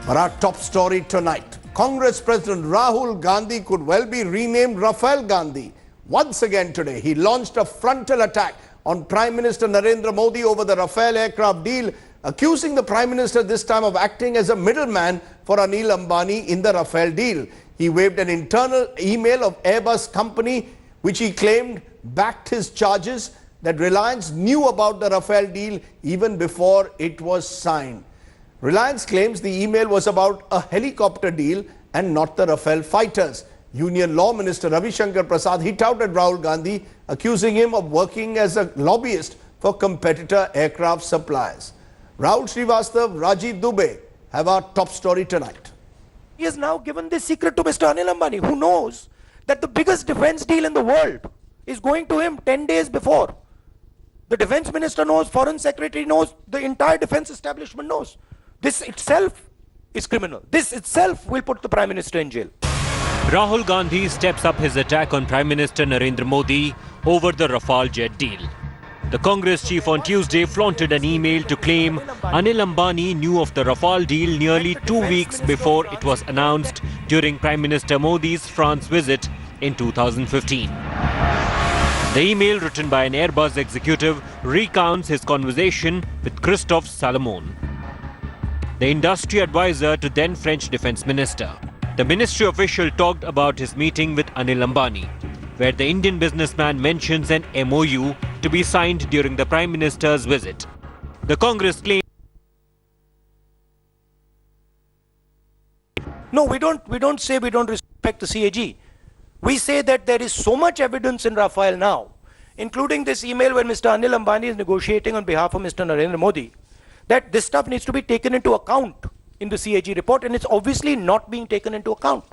For our top story tonight, Congress President Rahul Gandhi could well be renamed Rafale Gandhi. Once again today, he launched a frontal attack on Prime Minister Narendra Modi over the Rafale aircraft deal, accusing the Prime Minister this time of acting as a middleman for Anil Ambani in the Rafale deal. He waved an internal email of Airbus company, which he claimed backed his charges that Reliance knew about the Rafale deal even before it was signed. Reliance claims the email was about a helicopter deal and not the Rafale fighters. Union Law Minister Ravi Shankar Prasad hit out at Rahul Gandhi, accusing him of working as a lobbyist for competitor aircraft suppliers. Rahul Srivastav, Rajdeep Dubey have our top story tonight. He has now given this secret to Mr. Anil Ambani, who knows that the biggest defense deal in the world is going to him 10 days before. The defense minister knows, foreign secretary knows, the entire defense establishment knows. This itself is criminal. This itself will put the Prime Minister in jail. Rahul Gandhi steps up his attack on Prime Minister Narendra Modi over the Rafale jet deal. The Congress chief on Tuesday flaunted an email to claim Anil Ambani knew of the Rafale deal nearly 2 weeks before it was announced during Prime Minister Modi's France visit in 2015. The email, written by an Airbus executive, recounts his conversation with Christophe Salomon, the industry advisor to then French Defense Minister. The ministry official talked about his meeting with Anil Ambani, where the Indian businessman mentions an MOU to be signed during the Prime Minister's visit. The Congress claimed... No, we don't say we don't respect the CAG. We say that there is so much evidence in Rafale now, including this email where Mr. Anil Ambani is negotiating on behalf of Mr. Narendra Modi, that this stuff needs to be taken into account in the CAG report, and it's obviously not being taken into account.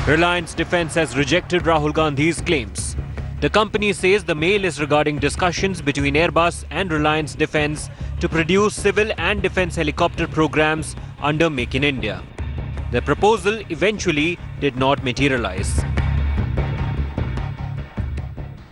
Reliance Defense has rejected Rahul Gandhi's claims. The company says the mail is regarding discussions between Airbus and Reliance Defense to produce civil and defense helicopter programs under Make in India. The proposal eventually did not materialize.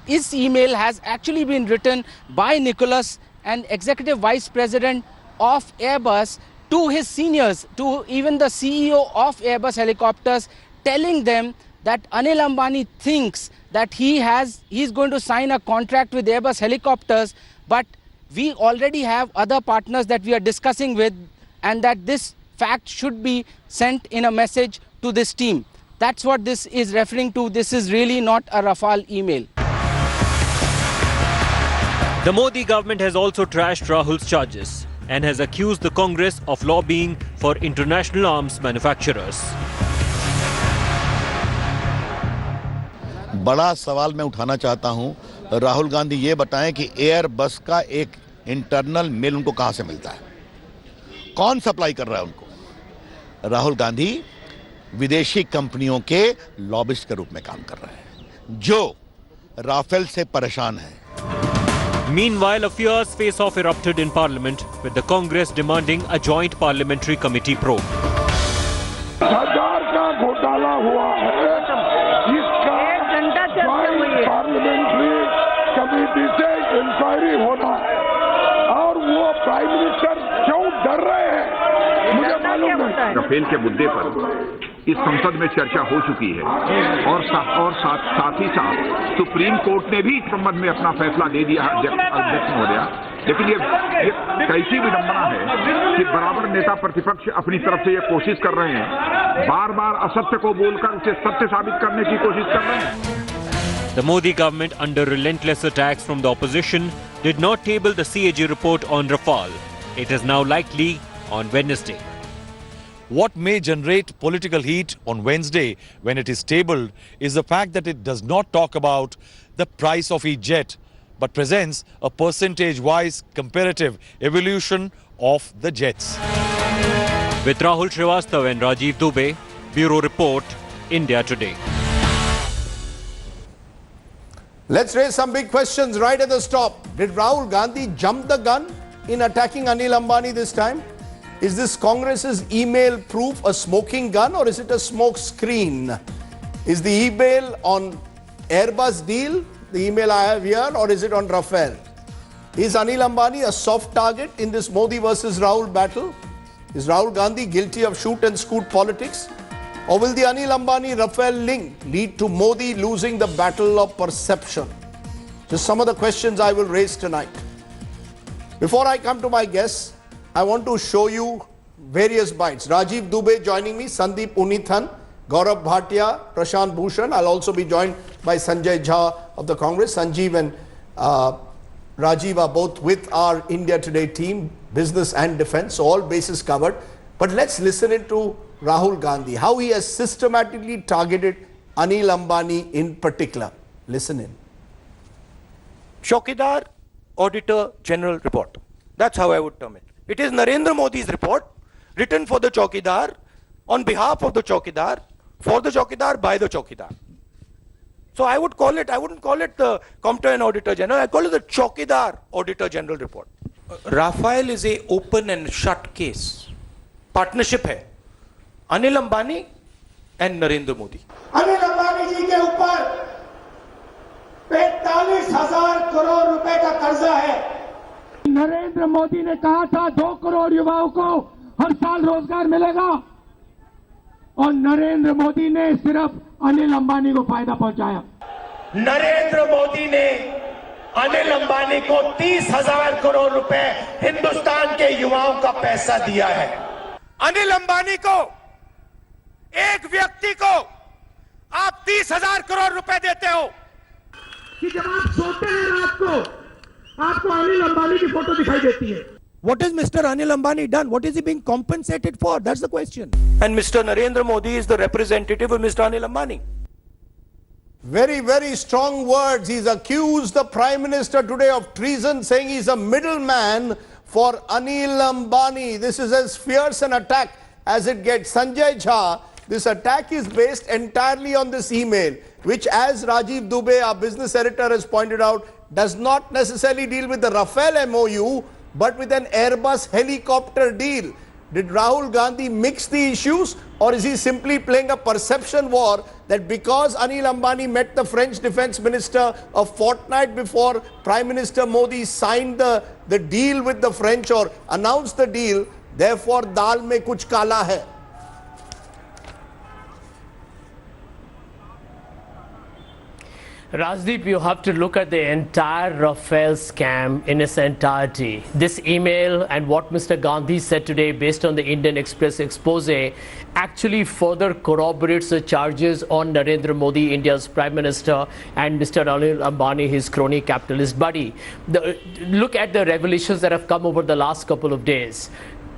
This email has actually been written by Nicholas, an executive vice president of Airbus, to his seniors, to even the CEO of Airbus Helicopters, telling them that Anil Ambani thinks that he's going to sign a contract with Airbus Helicopters, but we already have other partners that we are discussing with, and that this fact should be sent in a message to this team. That's what this is referring to. This is really not a Rafale email. The Modi government has also trashed Rahul's charges and has accused the Congress of lobbying for international arms manufacturers. बड़ा सवाल मैं उठाना चाहता हूं, राहुल गांधी ये बताएं कि Airbus का एक इंटरनल मेल उनको कहां से मिलता है, कौन सप्लाई कर रहा है उनको। राहुल गांधी विदेशी कंपनियों के लॉबिस्ट के रूप में काम कर रहे हैं जो राफेल से परेशान हैं। Meanwhile, a fierce face-off erupted in Parliament, with the Congress demanding a joint parliamentary committee probe. सरकार का घोटाला हुआ है, इसका पार्लियामेंट्री कमेटी से इंक्वायरी होना है, और वो प्राइम मिनिस्टर क्यों डर रहे हैं मुझे मालूम नहीं। रफेल के मुद्दे पर इस संसद में चर्चा हो चुकी है और साथ ही साथ सुप्रीम कोर्ट ने भी इस संबंध में अपना फैसला दे दिया अध्यक्ष महोदया। लेकिन ये कैसी विडंबना है कि बराबर नेता प्रतिपक्ष अपनी तरफ से ये कोशिश कर रहे हैं, बार बार असत्य को बोलकर उसे सत्य साबित करने की कोशिश कर रहे हैं। The Modi government, under relentless attacks from the opposition, did not table the CAG report on Rafale. It is now likely on Wednesday. What may generate political heat on Wednesday when it is tabled is the fact that it does not talk about the price of each jet, but presents a percentage-wise comparative evolution of the jets. With Rahul Srivastav and Rajdeep Dubey, Bureau Report, India Today. Let's raise some big questions right at the stop. Did Rahul Gandhi jump the gun in attacking Anil Ambani this time? Is this Congress's email proof a smoking gun, or is it a smoke screen? Is the email on Airbus deal, the email I have here, or is it on Rafale? Is Anil Ambani a soft target in this Modi versus Rahul battle? Is Rahul Gandhi guilty of shoot and scoot politics? Or will the Anil Ambani Rafale link lead to Modi losing the battle of perception? Just some of the questions I will raise tonight. Before I come to my guests, I want to show you various bites. Rajiv Dubey joining me, Sandeep Unithan, Gaurav Bhatia, Prashant Bhushan. I'll also be joined by Sanjay Jha of the Congress. Sanjeev and Rajiv are both with our India Today team, business and defense, so all bases covered. But let's listen into Rahul Gandhi, how he has systematically targeted Anil Ambani in particular. Listen in. Chaukidar Auditor General Report. That's how I would term it. It is Narendra Modi's report, written for the Chaukidar, on behalf of the Chaukidar, for the Chaukidar, by the Chaukidar. So I wouldn't call it the Comptroller and Auditor General, I call it the Chaukidar Auditor General Report. Rafale is a open and shut case. Partnership hai. Anil Ambani and Narendra Modi. Anil Ambani जी के ऊपर 45,000 करोड़ रुपए का कर्जा है। नरेंद्र मोदी ने कहा था 2 करोड़ युवाओं को हर साल रोजगार मिलेगा और नरेंद्र मोदी ने सिर्फ अनिल अंबानी को फायदा पहुंचाया। नरेंद्र मोदी ने अनिल अंबानी को 30,000 करोड़ रुपए हिंदुस्तान के युवाओं का पैसा दिया है। अनिल अंबानी को, एक व्यक्ति को आप 30,000 करोड़ रुपए देते हो कि जब आप सोते हैं रात को आपको अनिल अंबानी की फोटो दिखाई देती है। What has Mr. Anil Ambani done? What is he being compensated for? That's the question. And Mr. Narendra Modi is the representative of Mr. Anil Ambani. Very, very strong words. He's accused the Prime Minister today of treason, saying he's a middleman for Anil Ambani. This is as fierce an attack as it gets. Sanjay Jha, this attack is based entirely on this email, which, as Rajiv Dubey, our business editor, has pointed out, does not necessarily deal with the Rafale MOU, but with an Airbus helicopter deal. Did Rahul Gandhi mix the issues, or is he simply playing a perception war that because Anil Ambani met the French defense minister a fortnight before Prime Minister Modi signed the deal with the French or announced the deal, therefore dal mein kuch kala hai? Rajdeep, you have to look at the entire Rafale scam in its entirety. This email and what Mr. Gandhi said today based on the Indian Express expose actually further corroborates the charges on Narendra Modi, India's Prime Minister, and Mr. Anil Ambani, his crony capitalist buddy. Look at the revelations that have come over the last couple of days.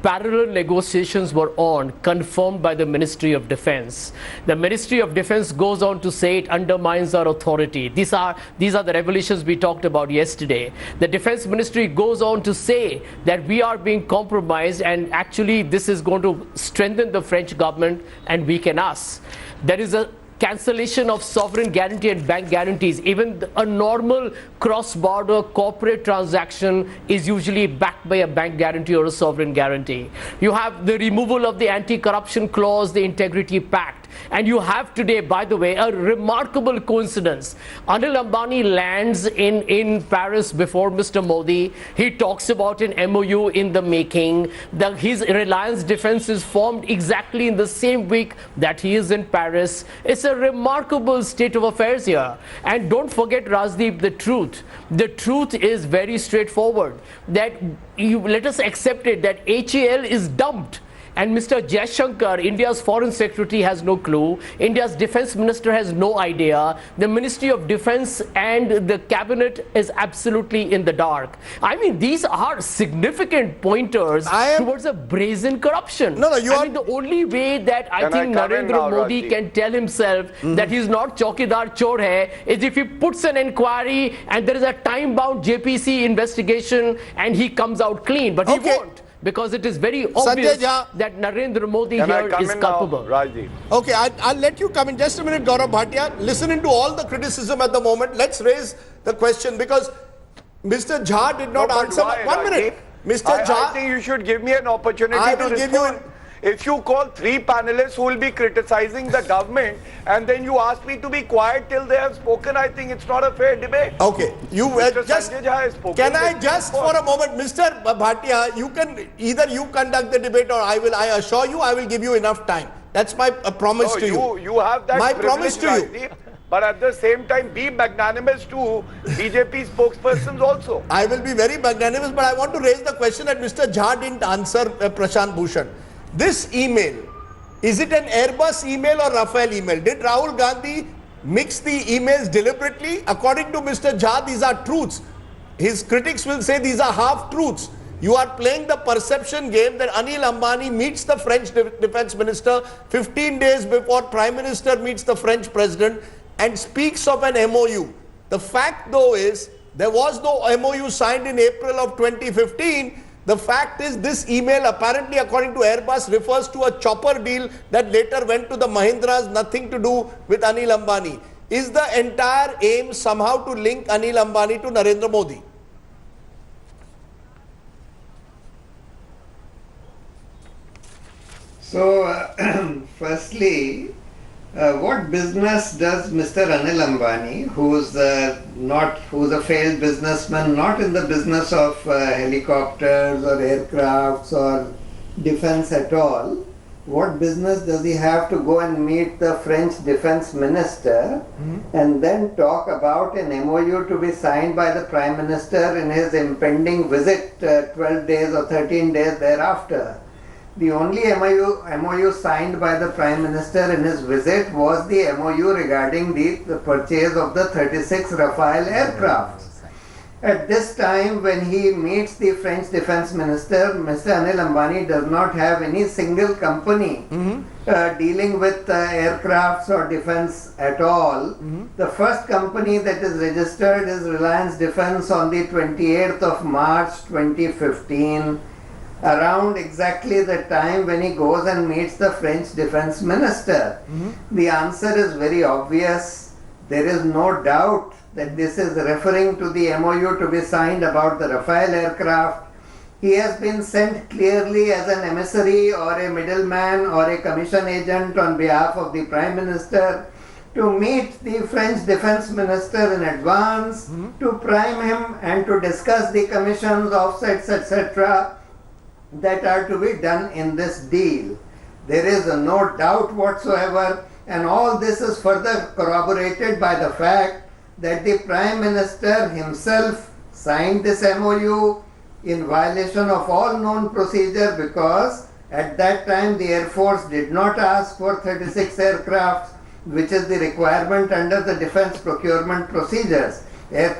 Parallel negotiations were on, confirmed by the Ministry of Defense. The Ministry of Defense goes on to say it undermines our authority. These are the revelations we talked about yesterday. The Defense Ministry goes on to say that we are being compromised, and actually this is going to strengthen the French government and weaken us. There is a cancellation of sovereign guarantee and bank guarantees. Even a normal cross-border corporate transaction is usually backed by a bank guarantee or a sovereign guarantee. You have the removal of the anti-corruption clause, the integrity pact. And you have today, by the way, a remarkable coincidence. Anil Ambani lands in Paris before Mr. Modi. He talks about an MOU in the making. His Reliance Defense is formed exactly in the same week that he is in Paris. It's a remarkable state of affairs here. And don't forget, Rajdeep, the truth. The truth is very straightforward. That let us accept it, that HAL is dumped. And Mr. Jaishankar, India's foreign secretary, has no clue. India's defense minister has no idea. The Ministry of Defense and the cabinet is absolutely in the dark. I mean, these are significant pointers towards a brazen corruption. No, you I mean, the only way that I think Narendra Modi can tell himself that he's not Chaukidar Chor hai is if he puts an inquiry and there is a time-bound JPC investigation and he comes out clean. But he won't. Because it is very obvious that Narendra Modi here is culpable. Okay, I'll let you come in just a minute, Gaurav Bhatia. Listening to all the criticism at the moment, let's raise the question because Mr. Jha did not answer. 1 minute. Mr. Jha. I think you should give me an opportunity to respond. if you call 3 panelists who will be criticizing the government and then you ask me to be quiet till they have spoken, I think it's not a fair debate. Okay, you Mr. just, Sanjay Jha has spoken. can I just for a moment, Mr. Bhatia, you can, either you conduct the debate or I will, I assure you, I will give you enough time. That's my promise to you. You have that My privilege, promise to you. Rajdeep, but at the same time, be magnanimous to BJP spokespersons also. I will be very magnanimous, but I want to raise the question that Mr. Jha didn't answer Prashant Bhushan. This email, is it an Airbus email or Rafale email? Did Rahul Gandhi mix the emails deliberately? According to Mr. Jha, these are truths. His critics will say these are half-truths. You are playing the perception game that Anil Ambani meets the French defense minister 15 days before Prime Minister meets the French president and speaks of an MOU. The fact though is, there was no MOU signed in April of 2015. The fact is, this email apparently, according to Airbus, refers to a chopper deal that later went to the Mahindras, nothing to do with Anil Ambani. Is the entire aim somehow to link Anil Ambani to Narendra Modi? So, firstly, what business does Mr. Anil Ambani, who's a failed businessman, not in the business of helicopters or aircrafts or defense at all, what business does he have to go and meet the French defense minister and then talk about an MOU to be signed by the Prime Minister in his impending visit 12 days or 13 days thereafter? The only MOU signed by the Prime Minister in his visit was the MOU regarding the purchase of the 36 Rafale aircraft. At this time, when he meets the French Defense Minister, Mr. Anil Ambani does not have any single company dealing with aircrafts or defense at all. The first company that is registered is Reliance Defense on the 28th of March 2015. Around exactly the time when he goes and meets the French defense minister. The answer is very obvious. There is no doubt that this is referring to the MOU to be signed about the Rafale aircraft. He has been sent clearly as an emissary or a middleman or a commission agent on behalf of the Prime Minister to meet the French defense minister in advance, to prime him and to discuss the commissions, offsets, etc. that are to be done in this deal. There is no doubt whatsoever, and all this is further corroborated by the fact that the Prime Minister himself signed this MOU in violation of all known procedure, because at that time the Air Force did not ask for 36 aircraft, which is the requirement under the defense procurement procedures. Air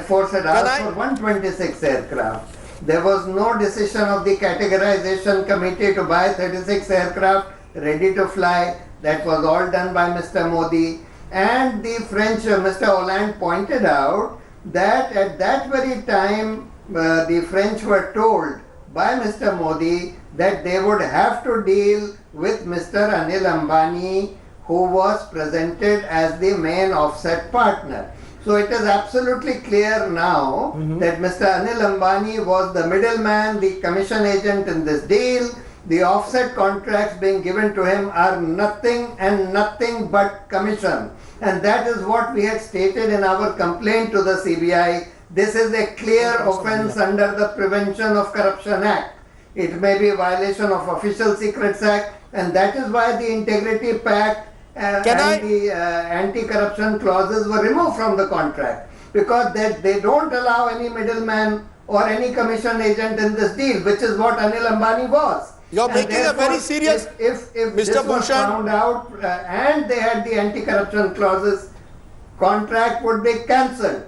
Force had asked for 126 aircraft. There was no decision of the categorization committee to buy 36 aircraft ready to fly. That was all done by Mr. Modi. And the French, Mr. Hollande pointed out that at that very time, the French were told by Mr. Modi that they would have to deal with Mr. Anil Ambani, who was presented as the main offset partner. So it is absolutely clear now that Mr. Anil Ambani was the middleman, the commission agent in this deal. The offset contracts being given to him are nothing and nothing but commission. And that is what we had stated in our complaint to the CBI. This is a clear offense under the Prevention of Corruption Act. It may be a violation of Official Secrets Act, and that is why the Integrity Pact the anti-corruption clauses were removed from the contract, because they don't allow any middleman or any commission agent in this deal, which is what Anil Ambani was. You're making a very serious... If this was found out and they had the anti-corruption clauses, contract would be cancelled.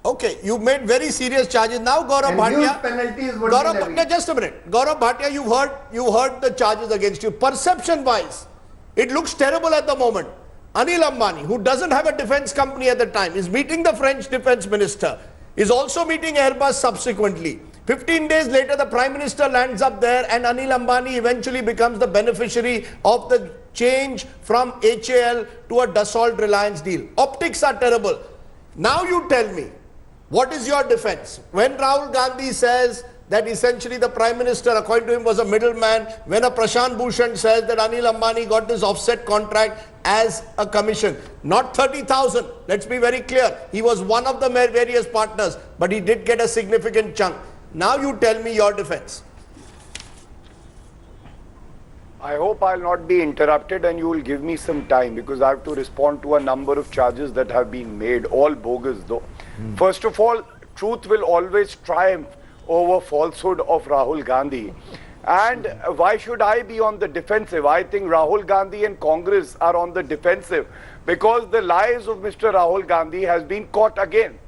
Okay, you made very serious charges. Now Gaurav Bhatia... penalties would be levied. Just a minute. Gaurav Bhatia, you heard the charges against you. Perception-wise, it looks terrible at the moment. Anil Ambani, who doesn't have a defense company at the time, is meeting the French defense minister, is also meeting Airbus subsequently. 15 days later, the Prime Minister lands up there, and Anil Ambani eventually becomes the beneficiary of the change from HAL to a Dassault Reliance deal. Optics are terrible. Now you tell me, what is your defense? When Rahul Gandhi says that essentially the Prime Minister, according to him, was a middleman. When a Prashant Bhushan says that Anil Ambani got this offset contract as a commission, not 30,000, let's be very clear. He was one of the various partners, but he did get a significant chunk. Now you tell me your defense. I hope I'll not be interrupted and you will give me some time, because I have to respond to a number of charges that have been made, all bogus though. First of all, truth will always triumph over falsehood of Rahul Gandhi. And why should I be on the defensive? I think Rahul Gandhi and Congress are on the defensive because the lies of Mr. Rahul Gandhi has been caught again.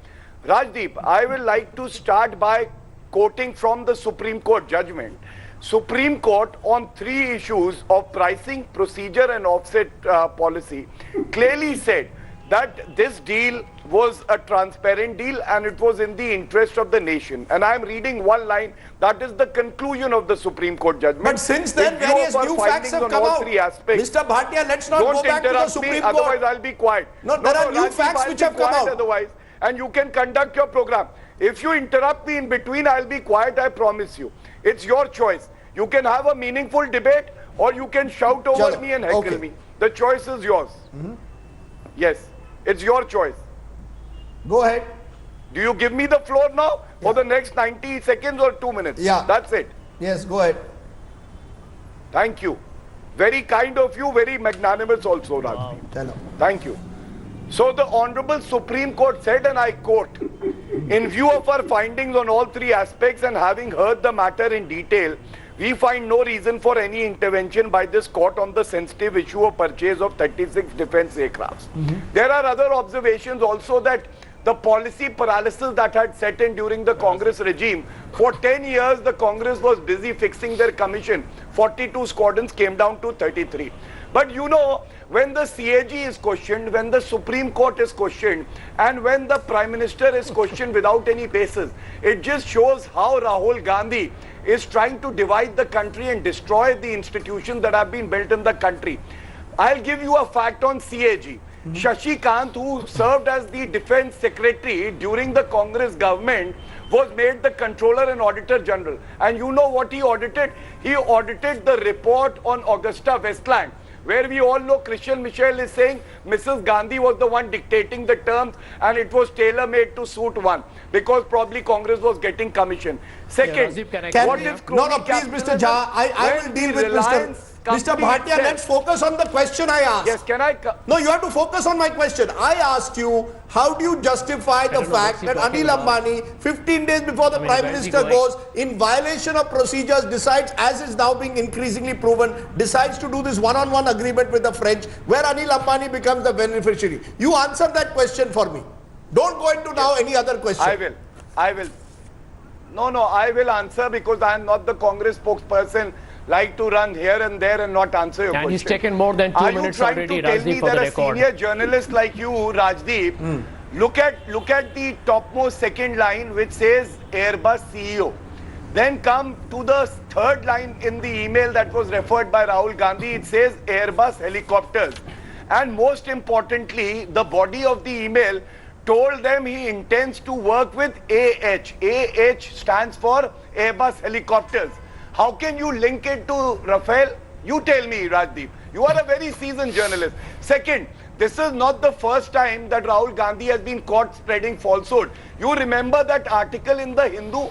Rajdeep, I will like to start by quoting from the Supreme Court judgment. Supreme Court on 3 issues of pricing, procedure and offset policy clearly said that this deal was a transparent deal and it was in the interest of the nation. And I am reading one line, that is the conclusion of the Supreme Court judgment. But since then, various new facts have come out. Mr. Bhatia, let's not go back to the Supreme Court. Otherwise I'll be quiet. No, there are new facts which have come out. Otherwise, and you can conduct your program. If you interrupt me in between, I'll be quiet, I promise you. It's your choice. You can have a meaningful debate or you can shout over me and heckle me. The choice is yours. Yes, it's your choice. Go ahead. Do you give me the floor now for the next 90 seconds or 2 minutes? Yeah. That's it. Yes, go ahead. Thank you. Very kind of you, very magnanimous also, Rajdeep. Hello. Thank you. So the Honorable Supreme Court said, and I quote, in view of our findings on all 3 aspects and having heard the matter in detail, we find no reason for any intervention by this court on the sensitive issue of purchase of 36 defense aircrafts. There are other observations also that the policy paralysis that had set in during the Congress regime, for 10 years the Congress was busy fixing their commission. 42 squadrons came down to 33. But you know, when the CAG is questioned, when the Supreme Court is questioned, and when the Prime Minister is questioned without any basis, it just shows how Rahul Gandhi is trying to divide the country and destroy the institutions that have been built in the country. I'll give you a fact on CAG. Shashi Kant, who served as the Defense Secretary during the Congress government, was made the Controller and Auditor General. And you know what he audited? He audited the report on Augusta Westland, where we all know Christian Michel is saying Mrs. Gandhi was the one dictating the terms and it was tailor-made to suit one, because probably Congress was getting commission. Second, what is No, please, Mr. Jha, I will deal with Mr. Bhatia. Let's focus on the question I asked. Yes, can I? No, you have to focus on my question. I asked you, how do you justify the fact that Anil Ambani, 15 days before the Prime Minister goes, in violation of procedures, decides, as is now being increasingly proven, decides to do this one-on-one agreement with the French, where Anil Ambani becomes the beneficiary? You answer that question for me. Don't go into now any other question. I will. No, I will answer, because I am not the Congress spokesperson, like to run here and there and not answer your question. And he's taken more than 2 minutes already, Rajdeep, for the record. Are you trying to tell me that a senior journalist like you, Rajdeep, look at the topmost second line which says Airbus CEO. Then come to the third line in the email that was referred by Rahul Gandhi, it says Airbus helicopters. And most importantly, the body of the email told them he intends to work with AH. AH stands for Airbus helicopters. How can you link it to Rafale? You tell me, Rajdeep. You are a very seasoned journalist. Second, this is not the first time that Rahul Gandhi has been caught spreading falsehood. You remember that article in the Hindu?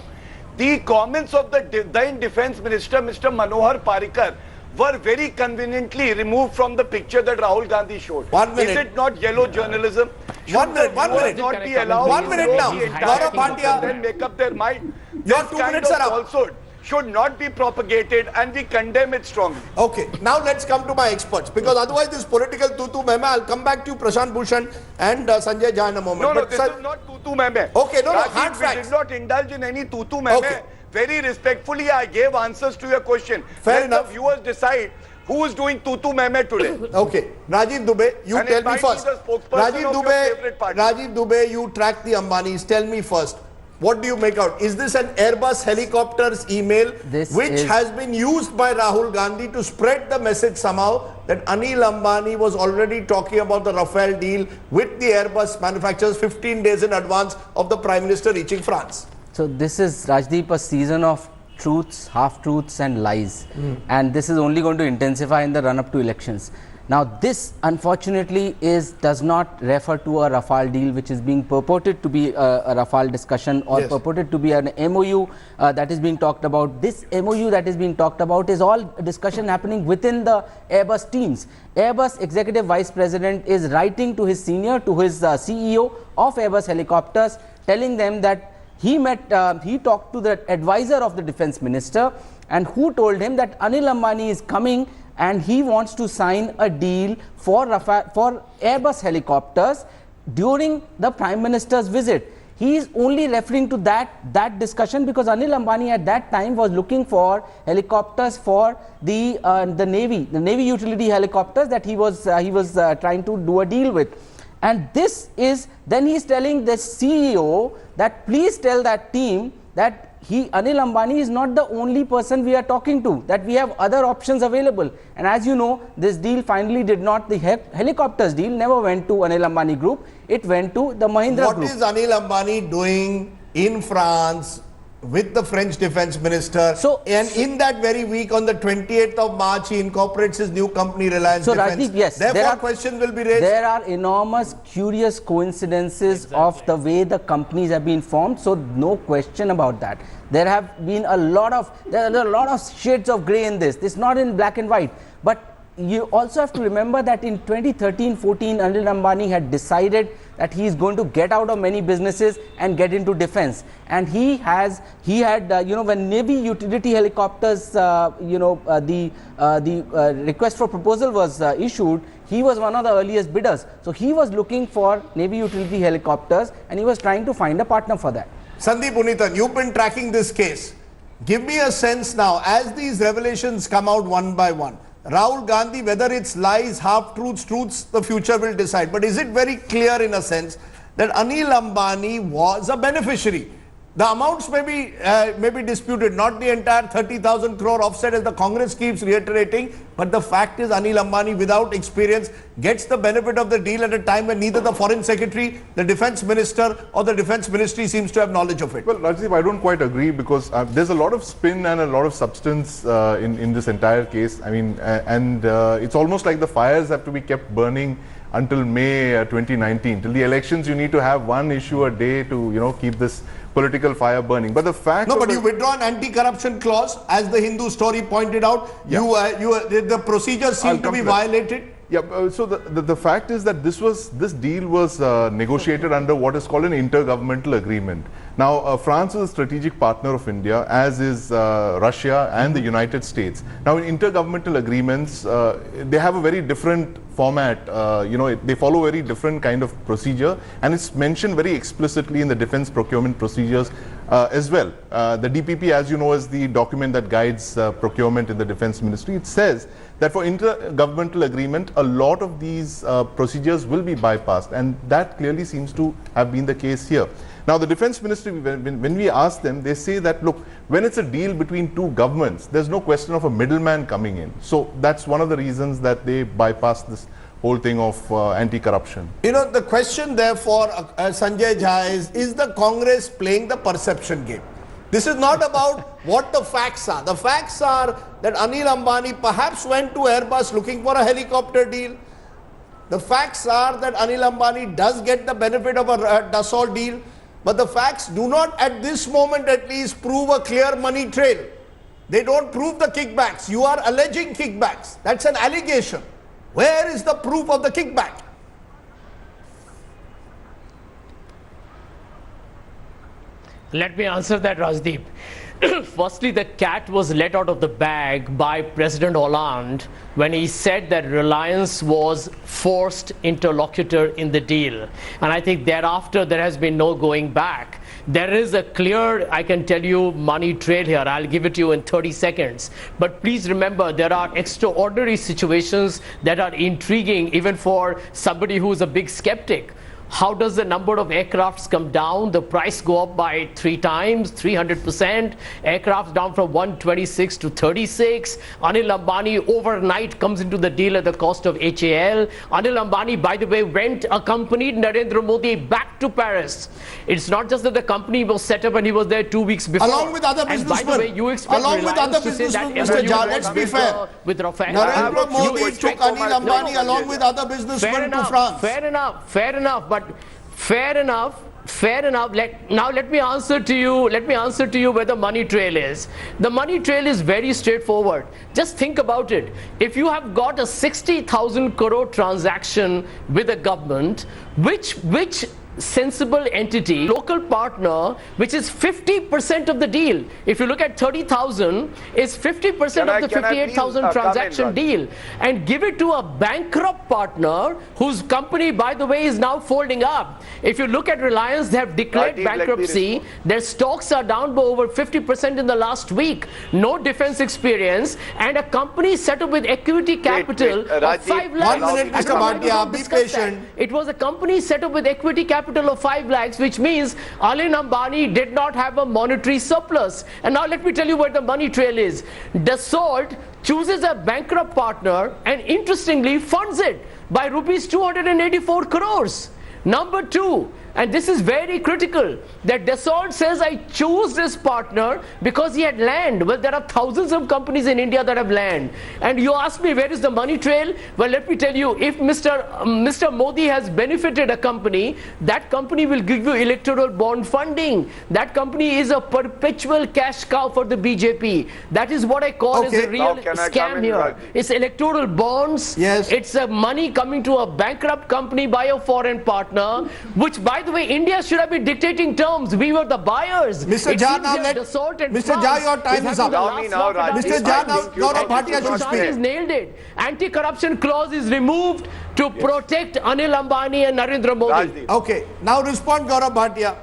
The comments of the then Defense Minister, Mr. Manohar Parrikar, were very conveniently removed from the picture that Rahul Gandhi showed. 1 minute. Is it not yellow journalism? One minute. Not be allowed 1 minute now. Gaurav Bhatia, then make up their mind. your This 2 kind minutes of are up. falsehood should not be propagated, and we condemn it strongly. Okay, now let's come to my experts, because otherwise this political tutu meme, I'll come back to Prashant Bhushan and Sanjay Jha in a moment. No, this is not tutu meme. Okay, no, Rajdeep, hard facts. We did not indulge in any tutu meme. Okay. Very respectfully, I gave answers to your question. Fair Let enough. the viewers decide who is doing tutu meme today. Okay, Rajiv Dubey, you And tell it me might be first. the spokesperson of your favorite party. Rajiv Dubey, you track the Ambanis. Tell me first, what do you make out? Is this an Airbus helicopters email which has been used by Rahul Gandhi to spread the message somehow that Anil Ambani was already talking about the Rafale deal with the Airbus manufacturers 15 days in advance of the Prime Minister reaching France? So this is, Rajdeep, a season of truths, half-truths and lies. And this is only going to intensify in the run-up to elections. Now this, unfortunately, does not refer to a Rafale deal, which is being purported to be a Rafale discussion, or purported to be an MOU that is being talked about. This MOU that is being talked about is all discussion happening within the Airbus teams. Airbus Executive Vice President is writing to his senior, to his CEO of Airbus Helicopters, telling them that he talked to the advisor of the defense minister, and who told him that Anil Ambani is coming and he wants to sign a deal for Airbus helicopters during the Prime Minister's visit. He is only referring to that discussion because Anil Ambani at that time was looking for helicopters for the Navy utility helicopters that he was trying to do a deal with. And this is, then he is telling the CEO that please tell that team that Anil Ambani is not the only person we are talking to, that we have other options available. And as you know, this deal finally did not, the helicopters deal never went to Anil Ambani Group, it went to the Mahindra Group. What is Anil Ambani doing in France with the French defense minister? And in that very week, on the 28th of March, he incorporates his new company, Reliance Defense. Rajdeep, yes, therefore, questions will be raised. There are enormous curious coincidences of the way the companies have been formed. So no question about that. There have been a lot of shades of grey in this. This is not in black and white. But you also have to remember that in 2013-14, Anil Ambani had decided that he is going to get out of many businesses and get into defense. And he had, when Navy utility helicopters, the request for proposal was issued, he was one of the earliest bidders. So he was looking for Navy utility helicopters and he was trying to find a partner for that. Sandeep Unithan, you've been tracking this case. Give me a sense now, as these revelations come out one by one, Rahul Gandhi, whether it's lies, half-truths, truths, the future will decide. But is it very clear in a sense that Anil Ambani was a beneficiary? The amounts may be disputed, not the entire 30,000 crore offset as the Congress keeps reiterating, but the fact is Anil Ambani, without experience, gets the benefit of the deal at a time when neither the Foreign Secretary, the Defense Minister or the Defense Ministry seems to have knowledge of it. Well, Rajdeep, I don't quite agree because there's a lot of spin and a lot of substance in this entire case. I mean, it's almost like the fires have to be kept burning until May 2019. Till the elections, you need to have one issue a day to, keep this political fire burning. But the fact... No, but you withdraw an anti-corruption clause, as the Hindu story pointed out. Yeah. The procedures seem to be violated. Yeah, so the fact is that this deal was negotiated under what is called an intergovernmental agreement. Now, France is a strategic partner of India, as is Russia and the United States. Now, in intergovernmental agreements, they have a very different format. They follow a very different kind of procedure, and it's mentioned very explicitly in the defense procurement procedures as well. The DPP, as you know, is the document that guides procurement in the defense ministry. It says that for intergovernmental agreement, a lot of these procedures will be bypassed, and that clearly seems to have been the case here. Now, the defense ministry, when we ask them, they say that, look, when it's a deal between two governments, there's no question of a middleman coming in. So that's one of the reasons that they bypass this whole thing of anti-corruption. The question therefore, Sanjay Jha, is the Congress playing the perception game? This is not about what the facts are. The facts are that Anil Ambani perhaps went to Airbus looking for a helicopter deal. The facts are that Anil Ambani does get the benefit of a Dassault deal. But the facts do not, at this moment at least, prove a clear money trail. They don't prove the kickbacks. You are alleging kickbacks. That's an allegation. Where is the proof of the kickback? Let me answer that, Rajdeep. Firstly, the cat was let out of the bag by President Hollande when he said that Reliance was forced interlocutor in the deal. And I think thereafter there has been no going back. There is a clear, I can tell you, money trail here. I'll give it to you in 30 seconds. But please remember, there are extraordinary situations that are intriguing even for somebody who's a big skeptic. How does the number of aircrafts come down? The price go up by 3 times, 300%. Aircrafts down from 126 to 36. Anil Ambani overnight comes into the deal at the cost of HAL. Anil Ambani, by the way, accompanied Narendra Modi back to Paris. It's not just that the company was set up and he was there 2 weeks before. Along with other businessmen. And by the way, you expect Mr. Jha, let's be fair. With Rafale. Narendra Modi took Anil Ambani along with other businessmen to France. Fair enough. Let me answer to you where the money trail is. The money trail is very straightforward. Just think about it. If you have got a 60,000 crore transaction with a government, which sensible entity, local partner, which is 50% of the deal. If you look at 30,000, is 50% of the 58,000 transaction deal, and give it to a bankrupt partner whose company, by the way, is now folding up. If you look at Reliance, they have declared bankruptcy. Their stocks are down by over 50% in the last week. No defense experience, and a company set up with equity capital of 5 lakhs. 1 minute, Mr. Bhatia, be patient. It was a company set up with equity capital of 5 lakhs, which means Anil Ambani did not have a monetary surplus. And now let me tell you where the money trail is. Dassault chooses a bankrupt partner and interestingly funds it by rupees 284 crores. Number 2, and this is very critical, that Dassault says, I choose this partner because he had land. Well, there are thousands of companies in India that have land. And you ask me, where is the money trail? Well, let me tell you, if Mr. Modi has benefited a company, that company will give you electoral bond funding. That company is a perpetual cash cow for the BJP. That is what I call as a real scam here. It's electoral bonds. Yes. It's money coming to a bankrupt company by a foreign partner, which, by the way, India should have been dictating terms. We were the buyers. Mr. Jha, now Mr. Jha, your time is up. Mr. Jha, now Gaurav Bhatia should speak. Nailed it. Anti-corruption clause is removed to protect Anil Ambani and Narendra Modi. Okay, now respond, Gaurav Bhatia.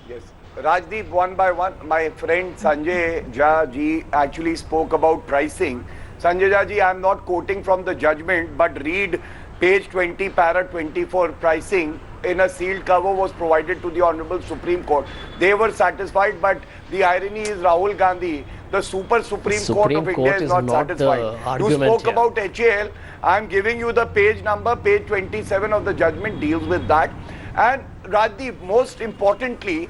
Yes, Rajdeep, one by one. My friend Sanjay Jha ji actually spoke about pricing. Sanjay Jha ji, I am not quoting from the judgment, but read page 20, para 24. Pricing in a sealed cover was provided to the Honorable Supreme Court. They were satisfied, but the irony is Rahul Gandhi, the Supreme Court of India, is not satisfied. You spoke about HAL. I am giving you the page number. Page 27 of the judgment deals with that. And Rajdeep, most importantly,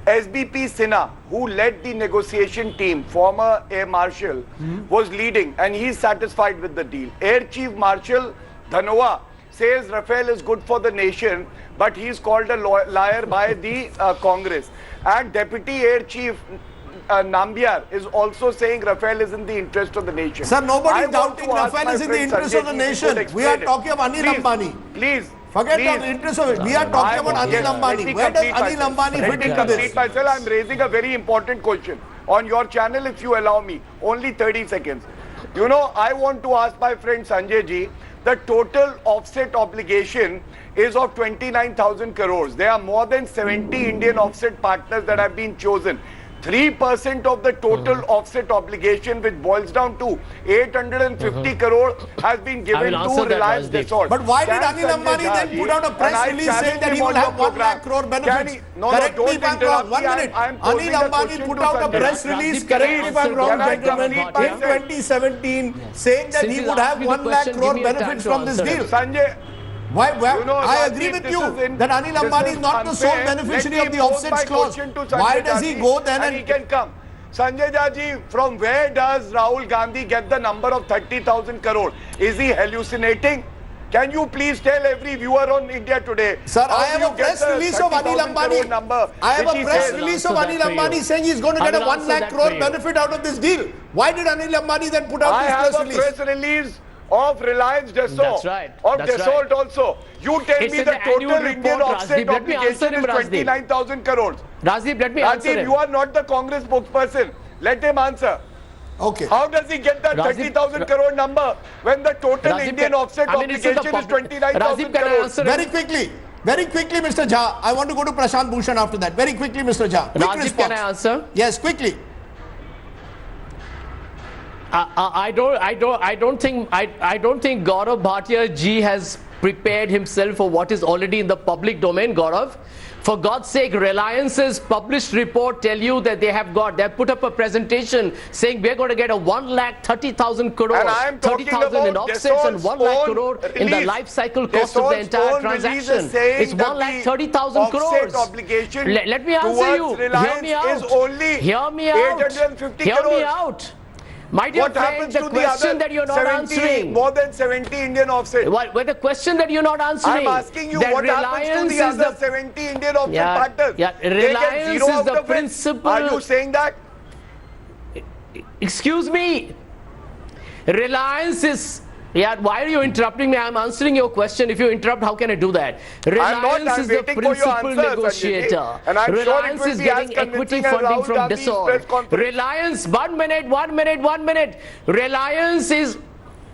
SBP Sinha, who led the negotiation team, former Air Marshal, was leading, and he is satisfied with the deal. Air Chief Marshal Dhanoa says Rafale is good for the nation, but he is called a liar by the Congress. And Deputy Air Chief Nambiar is also saying Rafale is in the interest of the nation. Sir, nobody is doubting Rafale is in the interest of the nation. We are talking of Anil Ambani. Please. Forget the interest of it. We are talking about Anil Ambani. Where does Anil Ambani fit into this? I am raising a very important question on your channel, if you allow me. Only 30 seconds. You know, I want to ask my friend Sanjay ji, the total offset obligation is of 29,000 crores. There are more than 70 Indian offset partners that have been chosen. 3% of the total offset obligation, which boils down to 850 crore, has been given to Reliance Dassault. But why did Anil Ambani then put out a press release saying that he will have 1 lakh crore benefits? Correct me if I'm wrong. 1 minute. Anil Ambani put out a press release, correct me if I'm wrong, gentlemen, in 2017 saying that he would have 1 lakh crore benefits from this deal. Sanjay, why, I agree with you that Anil Ambani is not the sole beneficiary of the offsets clause. Why does he go then and he can come? Sanjay Jha ji, from where does Rahul Gandhi get the number of 30,000 crore? Is he hallucinating? Can you please tell every viewer on India Today? Sir, I have a press release of Anil Ambani. I have a press release of Anil Ambani saying he's going to get a 1 lakh crore benefit out of this deal. Why did Anil Ambani then put out this press release? I have a press release of Reliance Dassault. That's right. Of Dassault also. You tell me the total Indian offset obligation is 29,000 crores. Rajdeep, let me answer him. You are not the Congress spokesperson. Let him answer. Okay. How does he get that 30,000 crore number when the total Indian offset obligation is 29,000 crores? Very quickly, Mr. Jha. I want to go to Prashant Bhushan after that. Very quickly, Mr. Jha. Quick Rajdeep, response. can I answer? Yes, quickly. I don't think Gaurav Bhatia ji has prepared himself for what is already in the public domain, Gaurav. For God's sake, Reliance's published report tell you that they have put up a presentation saying we're going to get a 1,30,000 crore, And I am talking 30,000 in about offsets and Dassault's 1 lakh own crore in the release. life cycle cost of the Dassault's entire own release is transaction. saying It's that 1,30,000 the crores. offset obligation Let me answer towards you. Hear Reliance me out. is only Hear me out. 850 Hear me crores. out. My dear What friend, happens the to the question other that you're not 70, answering. more than 70 Indian offsets? Well, the question that you're not answering. I'm asking you that what happens to the other 70 Indian offset partners? Yeah, They get Reliance zero is out the of it. principal. Are you saying that? Excuse me. Reliance is. Yeah, why are you interrupting me? I'm answering your question. If you interrupt, how can I do that? Reliance is the principal negotiator. And I'm Reliance sure it will is be getting as equity convincing as funding Rahul from Gandhi's press Dassault. conference. Reliance, one minute. Reliance is.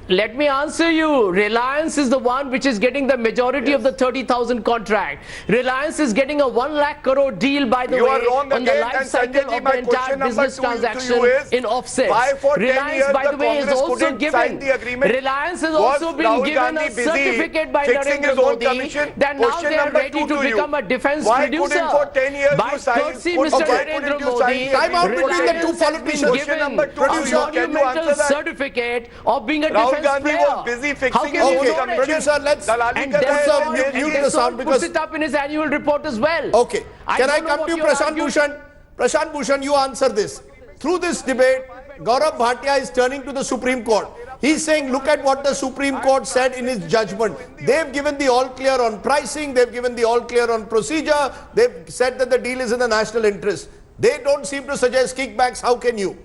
Let me answer you. Reliance is the one which is getting the majority of the 30,000 contract. Reliance is getting a 1 lakh crore deal, by the You way, are wrong on the again, life and cycle Sanjay ji, of my the entire question number business to you transaction is, in offsets. why for 10 Reliance, years by the way, is Congress also couldn't given. sign the agreement? Reliance has Was also been Rahul given Gandhi a busy certificate by fixing Narendra his own Modi commission? that now Question they are number ready two to to you. become a defense Why producer. couldn't for 10 years By you sign? courtesy, Why Mr. couldn't Narendra you sign Modi, the Time out between the two Reliance has been politicians. Question number given two to a you. Can you monumental answer that? certificate of being a Rahul defense Gandhi player. was busy How fixing can his you own ignore commission. it? Producer, let's Dalali And kar rahe hain. Dassault, Dassault, mute and the sound Dassault because- puts it up in his annual report as well. Okay. Can I don't know come what to you, you're Prashant arguing. Bhushan? Prashant Bhushan, you answer this. Through this debate, Gaurav Bhatia is turning to the Supreme Court. He's saying, look at what the Supreme Court said in its judgment. They've given the all clear on pricing. They've given the all clear on procedure. They've said that the deal is in the national interest. They don't seem to suggest kickbacks. How can you?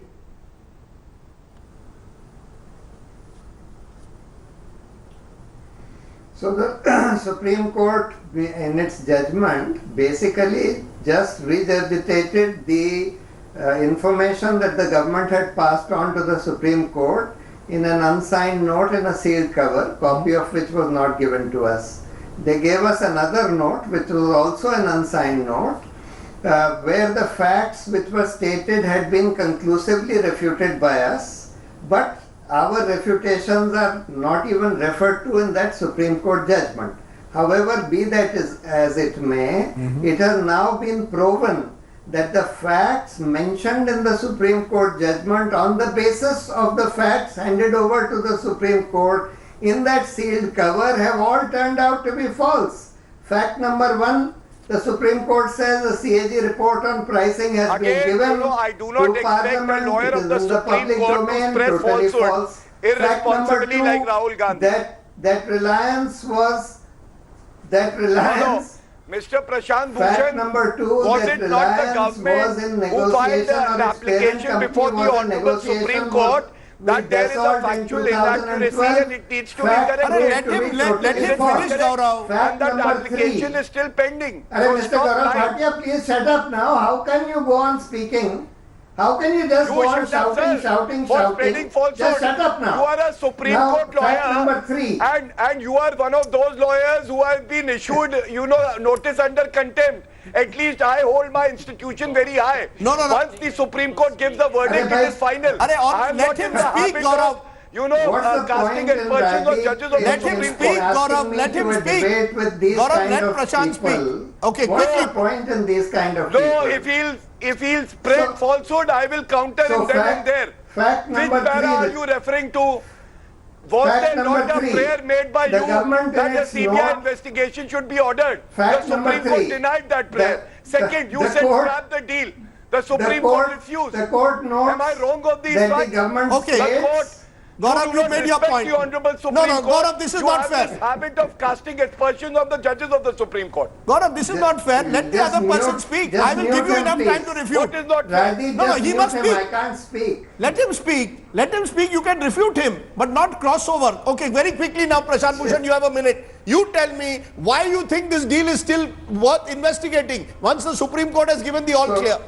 So the Supreme Court, in its judgment, basically just regurgitated the information that the government had passed on to the Supreme Court in an unsigned note in a sealed cover, copy of which was not given to us. They gave us another note, which was also an unsigned note, where the facts which were stated had been conclusively refuted by us, but our refutations are not even referred to in that Supreme Court judgment. However, be that as it may, it has now been proven that the facts mentioned in the Supreme Court judgment on the basis of the facts handed over to the Supreme Court in that sealed cover have all turned out to be false. Fact number one, the Supreme Court says the CAG report on pricing has been given I do not to expect Parliament. a lawyer It of is the in the Supreme public Court to domain, spread totally falsehood false. Fact number irresponsibly two, like Rahul Gandhi. that Reliance was, that Reliance, Mr. Prashant fact Bhushan, number two, was that it not the Reliance was in government who filed negotiation an or its parent application company before the was in Honorable negotiation Supreme Court with that there is a Dassault in factual inaccuracy 2012? and it needs to be Fact corrected? proved to be let totally him false. finish, Gaurav. Fact And that number three. application is still pending. Arey, So Mr. stop Gaurav lying. Bhatia, please shut up now. How can you go on speaking? How can you just You go on shut up, sir, shouting? for spreading falsehood. Just shut up now. You are a Supreme Now, Court fact lawyer, number three. and you are one of those lawyers who have been issued, notice under contempt. At least I hold my institution very high. No. Once the Supreme Court gives the verdict, it is final. I am let not him in the speak, habit Gaurav. of, What's the casting point in aspersions on Rajdeep judges of the Let him Supreme speak, Court. Gaurav. Let him speak. Debate with these Gaurav, kind let of Prashant speak. people. Okay, What's quickly. the point in these kind of No, people? if he'll spread falsehood, I will counter him then and there. Fact Which number para are three. you referring to? Was Fact there number not a three. prayer made by The you government that in the its CBI note- investigation should be ordered? Fact The number Supreme Court three. denied that prayer. Second, you the said court- scrap the deal. The Supreme Court refused. The court notes Am I wrong on these that facts? the government Okay. The states court. Gaurav, do you not made your respect point. The Honorable Supreme No, Court. Gaurav, this is you not have fair. this habit of casting aspersions on the judges of the Supreme Court. Gaurav, this is not fair. Let the just other person mute- speak. just I will mute give you him, enough please. time to refute. What is not fair? Rajdeep, No, just he mute must him. speak. I can't speak. Let him speak. Let him speak. You can refute him, but not crossover. Okay, very quickly now, Prashant Bhushan, you have a minute. You tell me why you think this deal is still worth investigating once the Supreme Court has given the all clear.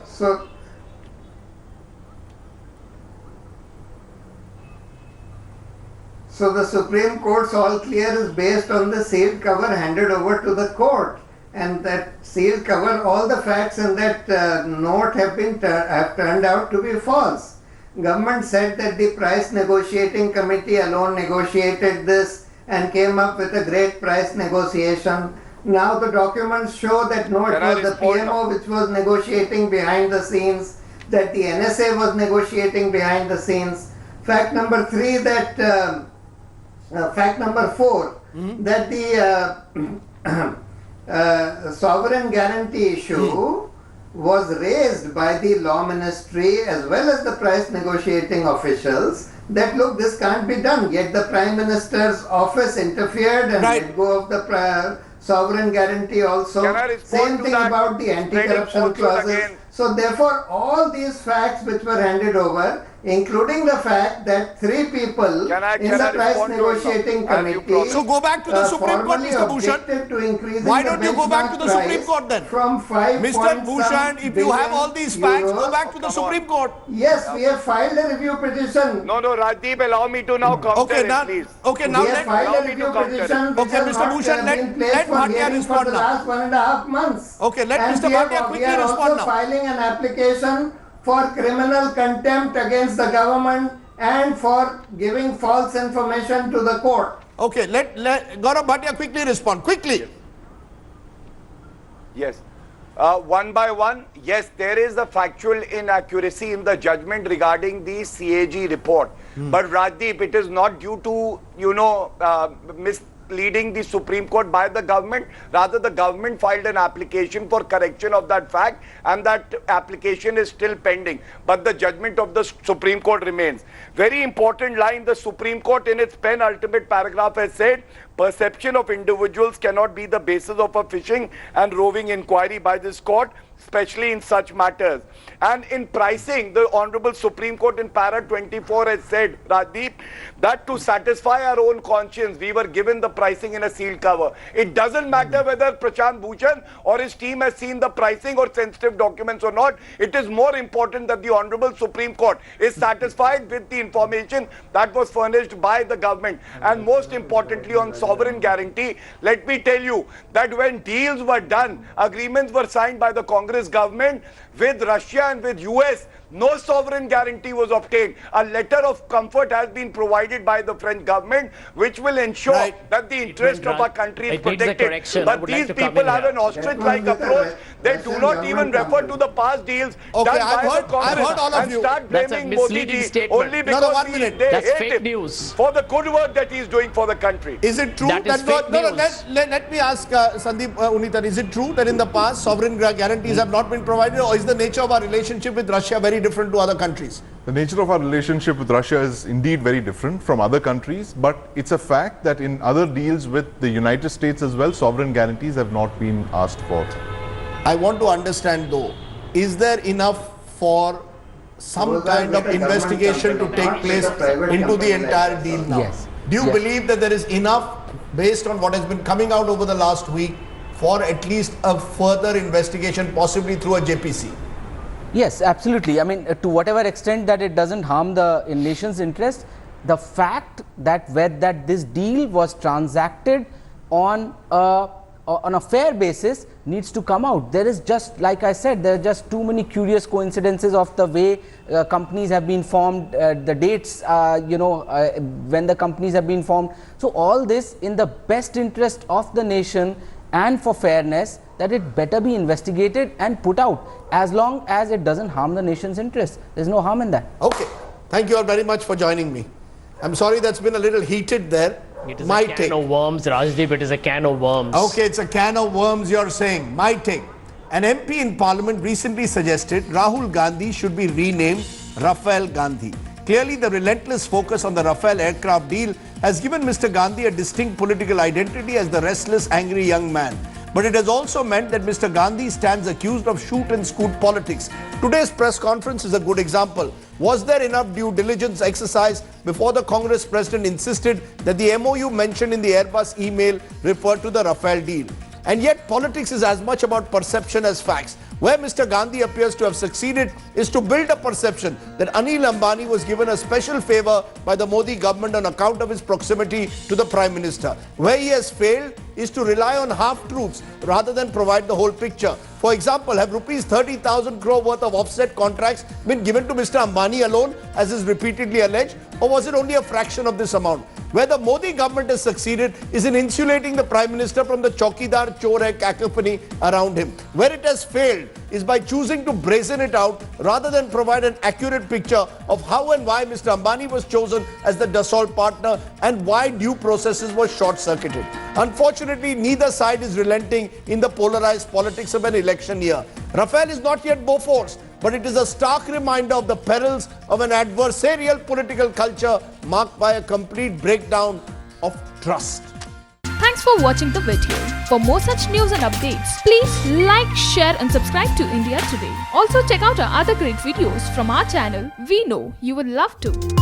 So the Supreme Court's all clear is based on the sealed cover handed over to the court, and that sealed cover, all the facts in that note have turned out to be false. Government said that the price negotiating committee alone negotiated this, and came up with a great price negotiation. Now the documents show that no, it was the PMO which was negotiating behind the scenes, that the NSA was negotiating behind the scenes. Fact number 3, that fact number 4, that the sovereign guarantee issue was raised by the law ministry as well as the price negotiating officials, that look, this can't be done, yet the Prime Minister's office interfered and let go of the sovereign guarantee also. Same thing about the anti-corruption clauses. So therefore all these facts which were handed over, including the fact that 3 people in the price negotiating committee so go back to the Supreme Court, Mr. Bhushan. Why don't you go back to the Supreme Court then? From 5 Mr. Bhushan, if you have all these facts, go back to the Supreme Court. Yes, we have filed a review petition. No, Rajdeep, allow me to now counter please. Okay, now we have filed a review petition. Okay, Mr. Bhushan, let Bhatia respond for the last 1.5 months. Okay, let Mr. Bhatia quickly respond now. Filing an application for criminal contempt against the government and for giving false information to the court. Okay, let Gaurav Bhatia quickly respond. Quickly. Yes. One by one, yes, there is a factual inaccuracy in the judgment regarding the CAG report. But Rajdeep, it is not due to, misleading the Supreme Court by the government. Rather, the government filed an application for correction of that fact, and that application is still pending. But the judgment of the Supreme Court remains. Very important line, the Supreme Court in its penultimate paragraph has said, perception of individuals cannot be the basis of a fishing and roving inquiry by this court, especially in such matters. And in pricing, the Honorable Supreme Court in para 24 has said, Rajdeep, that to satisfy our own conscience, we were given the pricing in a sealed cover. It doesn't matter whether Prashant Bhushan or his team has seen the pricing or sensitive documents or not. It is more important that the Honorable Supreme Court is satisfied with the information that was furnished by the government. And most importantly, on sovereign guarantee, let me tell you that when deals were done, agreements were signed by the Congress government with Russia and with US, no sovereign guarantee was obtained. A letter of comfort has been provided by the French government, which will ensure that the interest of our country is protected. But these people have an ostrich-like approach. They do not even refer to the past deals done by the Congress and start blaming Modi ji only because they hate him for the good work that he is doing for the country. Is it true that let me ask Sandeep Unitan, is it true that in the past sovereign guarantees have not been provided, or is the nature of our relationship with Russia very different to other countries? The nature of our relationship with Russia is indeed very different from other countries, but it's a fact that in other deals with the United States as well, sovereign guarantees have not been asked for. I want to understand though, is there enough for some kind of investigation to take place into the entire deal now? Yes. Do you believe that there is enough, based on what has been coming out over the last week, for at least a further investigation, possibly through a JPC? Yes, absolutely. I mean, to whatever extent that it doesn't harm the nation's interest, the fact that this deal was transacted on a fair basis needs to come out. There is just, like I said, there are just too many curious coincidences of the way companies have been formed, the dates, when the companies have been formed. So all this in the best interest of the nation and for fairness, that it better be investigated and put out, as long as it doesn't harm the nation's interest. There's no harm in that. Okay. Thank you all very much for joining me. I'm sorry that's been a little heated there. It is a can of worms, Rajdeep. It is a can of worms. Okay, it's a can of worms, you're saying. My take. An MP in Parliament recently suggested Rahul Gandhi should be renamed Rafale Gandhi. Clearly, the relentless focus on the Rafale aircraft deal has given Mr. Gandhi a distinct political identity as the restless, angry young man. But it has also meant that Mr. Gandhi stands accused of shoot and scoot politics. Today's press conference is a good example. Was there enough due diligence exercise before the Congress president insisted that the MOU mentioned in the Airbus email referred to the Rafale deal? And yet politics is as much about perception as facts. Where Mr. Gandhi appears to have succeeded is to build a perception that Anil Ambani was given a special favor by the Modi government on account of his proximity to the Prime Minister. Where he has failed is to rely on half-truths rather than provide the whole picture. For example, have rupees 30,000 crore worth of offset contracts been given to Mr. Ambani alone, as is repeatedly alleged, or was it only a fraction of this amount? Where the Modi government has succeeded is in insulating the Prime Minister from the Chowkidar Chor hai cacophony around him. Where it has failed is by choosing to brazen it out rather than provide an accurate picture of how and why Mr. Ambani was chosen as the Dassault partner and why due processes were short-circuited. Unfortunately, neither side is relenting in the polarized politics of an election year. Rafale is not yet Bofors, but it is a stark reminder of the perils of an adversarial political culture marked by a complete breakdown of trust. Thanks for watching the video. For more such news and updates, please like, share and subscribe to India Today. Also check out our other great videos from our channel. We know you will love to.